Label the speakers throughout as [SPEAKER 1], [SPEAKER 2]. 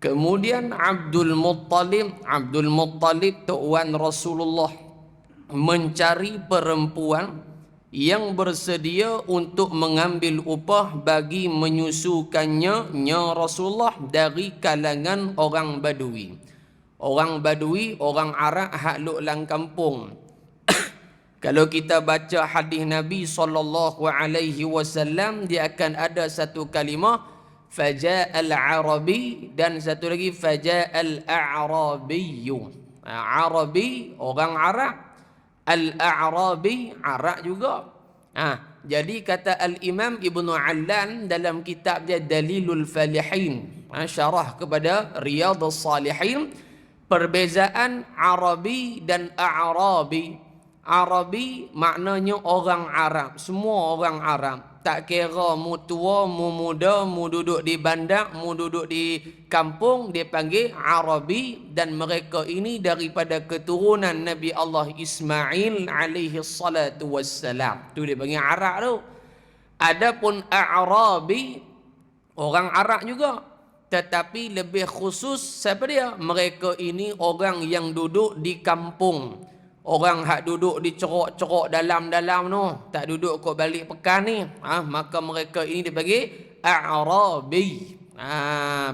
[SPEAKER 1] Kemudian Abdul Muttalib tuan Rasulullah mencari perempuan yang bersedia untuk mengambil upah bagi menyusukannya Rasulullah dari kalangan orang Badui. Orang Badui, orang Arab hak luk lang kampung. Kalau kita baca hadis Nabi SAW, dia akan ada satu kalimah faja'al arabi dan satu lagi faja'al a'rabiyyu. Arabi orang Arab, al-a'rabi Arab juga. Jadi kata al-Imam Ibnu Allan dalam kitab dia Dalilul Falihin, syarah kepada Riyadhus Salihin, perbezaan Arabi dan A'rabi. Arabi maknanya orang Arab, semua orang Arab. Tak kira mu tua, mu muda, mu duduk di bandar, mu duduk di kampung, dia panggil Arabi. Dan mereka ini daripada keturunan Nabi Allah Ismail alaihi salatu wassalam. Tu dia panggil Arab tu. Adapun A'rabi, orang Arab juga, tetapi lebih khusus siapa dia? Mereka ini orang yang duduk di kampung. Orang hak duduk di cerok-cerok dalam-dalam tu, tak duduk kok balik pekan ni, maka mereka ini dipanggil A'rabi.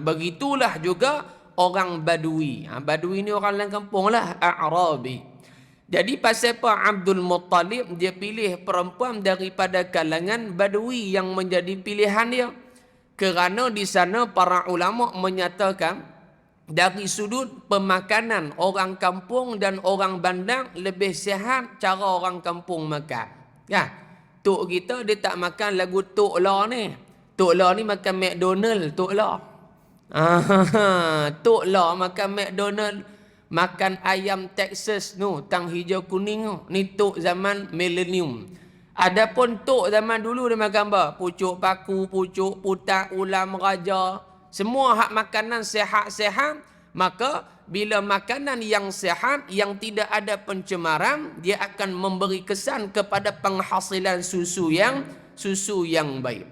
[SPEAKER 1] Begitulah juga orang Badui. Badui ni orang dalam kampung lah, A'rabi. Jadi pasal apa Abdul Muttalib dia pilih perempuan daripada kalangan Badui yang menjadi pilihan dia? Kerana di sana para ulama menyatakan dari sudut pemakanan orang kampung dan orang bandar lebih sihat cara orang kampung makan. Ya, tok kita dia tak makan lagu tok la ni. Tok la ni makan McDonald, tok la. Tok la makan McDonald, makan ayam Texas tu, tang hijau kuning tu. Ni tok zaman millennium. Adapun tok zaman dulu dia makan apa? Pucuk paku, pucuk putak, ulam raja. Semua hak makanan sehat-sehat. Maka bila makanan yang sehat, yang tidak ada pencemaran, dia akan memberi kesan kepada penghasilan susu yang baik.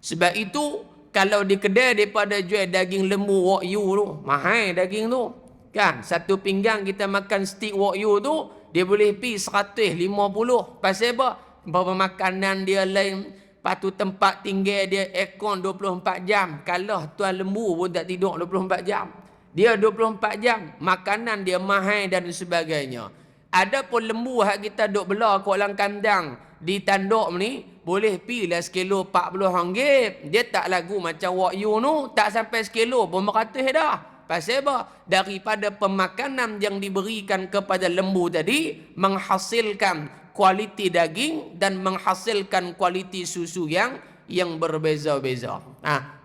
[SPEAKER 1] Sebab itu kalau di kedai daripada jual daging lembu wagyu tu, mahal daging tu. Kan? Satu pinggang kita makan steak wagyu tu, dia boleh pi 150. Pasal apa? Bahawa makanan dia lain. Lepas tu tempat tinggal dia aircon 24 jam. Kalau tuan lembu pun tak tidur 24 jam. Dia 24 jam. Makanan dia mahal dan sebagainya. Adapun lembu hak kita duk bela kat dalam kandang di tanduk ni, boleh pi lah sekilo 40 ringgit. Dia tak lagu macam wagyu tu, tak sampai sekilo pun beratus dah. Pasal apa? Daripada pemakanan yang diberikan kepada lembu tadi, menghasilkan kualiti daging dan menghasilkan kualiti susu yang berbeza-beza.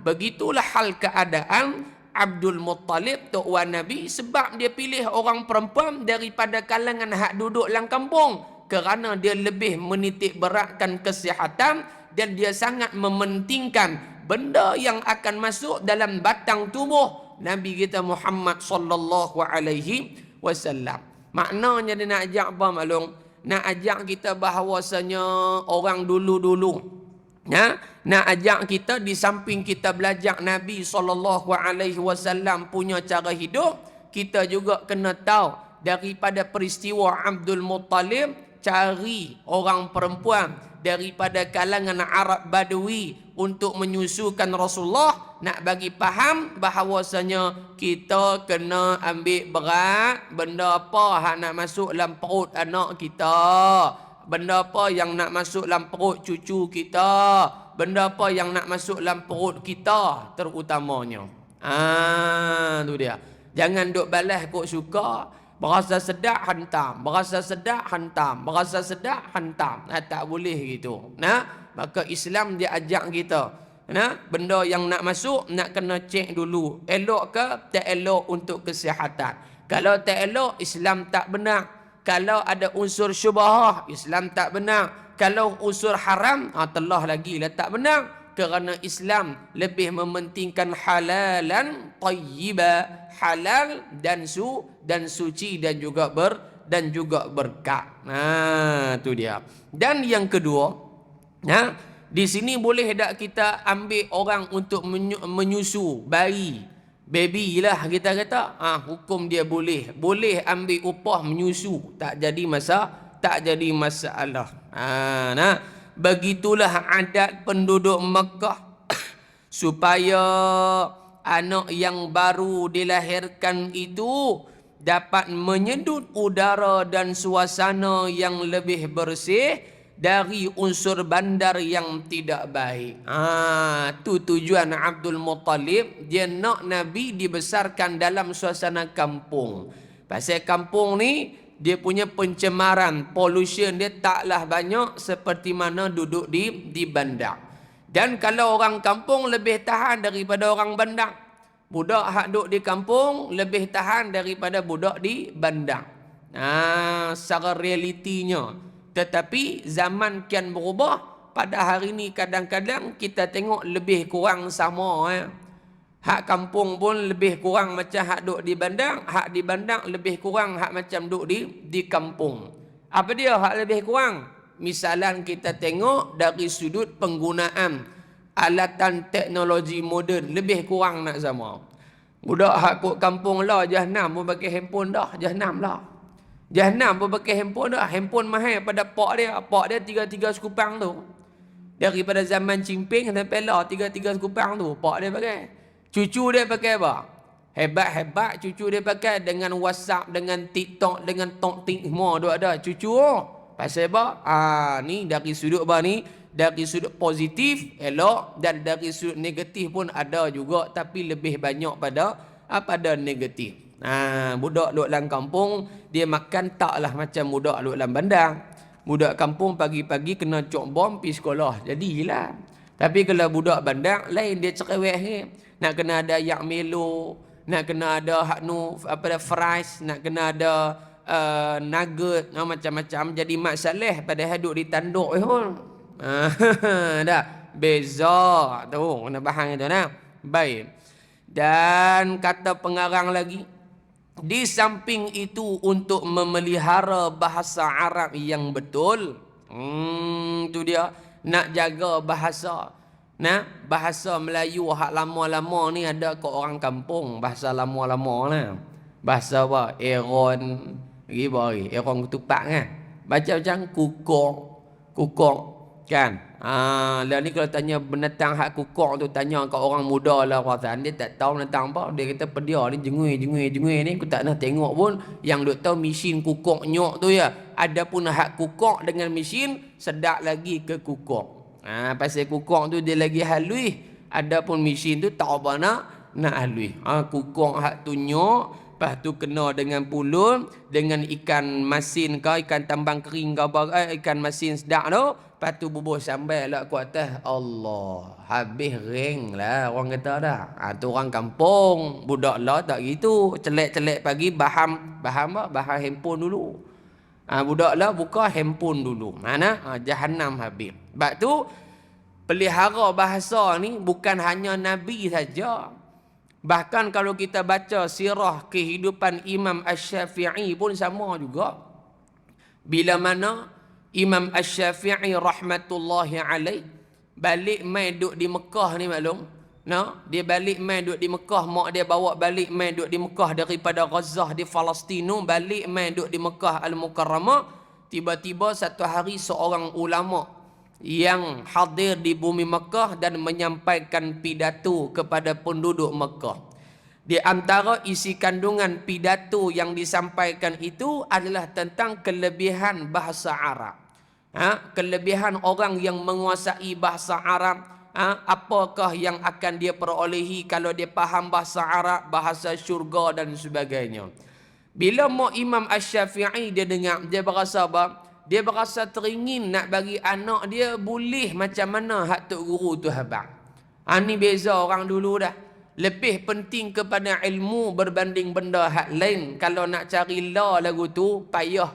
[SPEAKER 1] Begitulah hal keadaan Abdul Muttalib tuan Nabi, sebab dia pilih orang perempuan daripada kalangan hak duduk dalam kampung kerana dia lebih menitik beratkan kesihatan dan dia sangat mementingkan benda yang akan masuk dalam batang tubuh Nabi kita Muhammad sallallahu alaihi wasallam. Maknanya dia nak ajak apa maklum? Nak ajak kita bahawasanya orang dulu-dulu, nak ajak kita di samping kita belajar Nabi SAW punya cara hidup, kita juga kena tahu daripada peristiwa Abdul Muttalib, cari orang perempuan daripada kalangan Arab Badui untuk menyusukan Rasulullah, nak bagi faham bahawasanya kita kena ambil berat benda apa hak nak masuk dalam perut anak kita, benda apa yang nak masuk dalam perut cucu kita, benda apa yang nak masuk dalam perut kita terutamanya. Tu dia. Jangan duk balas kok suka, berasa sedap hantam, berasa sedap hantam, berasa sedap hantam. Tak boleh gitu. Maka Islam dia ajak kita, benda yang nak masuk nak kena cek dulu, elok ke tak elok untuk kesihatan. Kalau tak elok, Islam tak benar. Kalau ada unsur syubhah, Islam tak benar. Kalau unsur haram, telah lagi lah tak benar. Kerana Islam lebih mementingkan halalan tayyiba, halal dan suci dan juga berkah. Tu dia. Dan yang kedua, di sini boleh tak kita ambil orang untuk menyusu bayi baby lah kita kata, hukum dia boleh. Boleh ambil upah menyusu, tak jadi masalah. Nah, begitulah adat penduduk Mekah supaya anak yang baru dilahirkan itu dapat menyedut udara dan suasana yang lebih bersih dari unsur bandar yang tidak baik. Tu tujuan Abdul Muttalib. Dia nak Nabi dibesarkan dalam suasana kampung. Pasal kampung ni dia punya pencemaran, pollution dia taklah banyak seperti mana duduk di bandar. Dan kalau orang kampung lebih tahan daripada orang bandar. Budak hak duduk di kampung lebih tahan daripada budak di bandar. Secara realitinya. Tetapi zaman kian berubah. Pada hari ni kadang-kadang kita tengok lebih kurang sama. Hak kampung pun lebih kurang macam hak duduk di bandar. Hak di bandar lebih kurang hak macam duduk di kampung. Apa dia hak lebih kurang? Misalan kita tengok dari sudut penggunaan alatan teknologi moden lebih kurang nak sama. Budak hak kot kampung lah Jahanam pun pakai handphone dah. Jahanam pun pakai handphone dah. Handphone mahal pada pak dia. Pak dia 3 sekupang tu. Daripada zaman Cimping sampai lah 3 sekupang tu pak dia pakai. Cucu dia pakai apa? Hebat-hebat cucu dia pakai dengan WhatsApp, dengan TikTok, dengan Tok-Tik semua duk ada cucu. Pasal apa? Ni dari sudut apa ni? Dari sudut positif elok dan dari sudut negatif pun ada juga tapi lebih banyak pada negatif. Budak duduk dalam kampung dia makan taklah macam budak duduk dalam bandar. Budak kampung pagi-pagi kena cok bom pergi sekolah. Jadilah. Tapi kalau budak bandar lain dia cerewet ni. Nak kena ada yak melo, nak kena ada hak nu fries, nak kena ada nugget, macam-macam jadi masalah padahal duduk di tanduk dah beza tu kena faham itu nah. Baik. Dan kata pengarang lagi, di samping itu untuk memelihara bahasa Arab yang betul, tu dia nak jaga bahasa. Bahasa Melayu hak lama-lama ni ada kat orang kampung, bahasa lama-lama lah. Bahasa apa? Eron Eron ketupat kan. Baca macam kukok kan. Lah ni kalau tanya binatang hak kukok tu, tanya kat orang muda lah perasaan dia tak tahu binatang apa. Dia kata pedia ni jengui ni aku tak pernah tengok pun. Yang duk tahu mesin kukok nyok tu ya. Adapun hak kukok dengan mesin sedap lagi ke kukok. Pasal kukok tu dia lagi halus. Adapun mesin tu tak apa nak halus. Kukok hak tu nyok. Lepas tu kena dengan pulun, dengan ikan masin ke, ikan tambang kering ke, ikan masin sedap tu. Lepas tu bubuh sambal lah ku atas. Allah, habis ring lah orang kata dah. Tu orang kampung, budak lah tak gitu. Celek-celek pagi baham apa? Baham handphone dulu. Budak lah buka handphone dulu. Mana? Jahanam habis. Sebab tu pelihara bahasa ni bukan hanya Nabi saja. Bahkan kalau kita baca sirah kehidupan Imam Asy-Syafi'i pun sama juga. Bila mana Imam Asy-Syafi'i rahmatullahi alaih balik mai duduk di Mekah ni maklum. Dia balik mai duduk di Mekah, mak dia bawa balik mai duduk di Mekah daripada Gaza di Palestin, balik mai duduk di Mekah Al-Mukarramah. Tiba-tiba satu hari seorang ulama yang hadir di bumi Mekah dan menyampaikan pidato kepada penduduk Mekah. Di antara isi kandungan pidato yang disampaikan itu adalah tentang kelebihan bahasa Arab. Kelebihan orang yang menguasai bahasa Arab. Apakah yang akan dia perolehi kalau dia faham bahasa Arab, bahasa syurga dan sebagainya. Bila mak Imam Asy-Syafi'i dia dengar, dia berasa apa? Dia berasa teringin nak bagi anak dia boleh macam mana hak tok guru tu habaq. Ni beza orang dulu dah. Lebih penting kepada ilmu berbanding benda hak lain. Kalau nak cari la lagu tu payah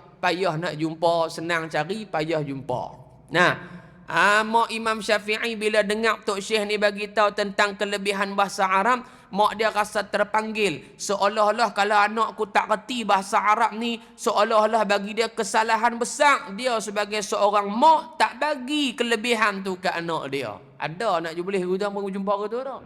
[SPEAKER 1] nak jumpa, senang cari payah jumpa. Mak Imam Syafi'i bila dengar Tok Syekh ni bagi tahu tentang kelebihan bahasa Arab, mak dia rasa terpanggil. Seolah-olah kalau anakku tak reti bahasa Arab ni, seolah-olah bagi dia kesalahan besar. Dia sebagai seorang mak tak bagi kelebihan tu ke anak dia. Ada nak boleh jumpa ke tu tak?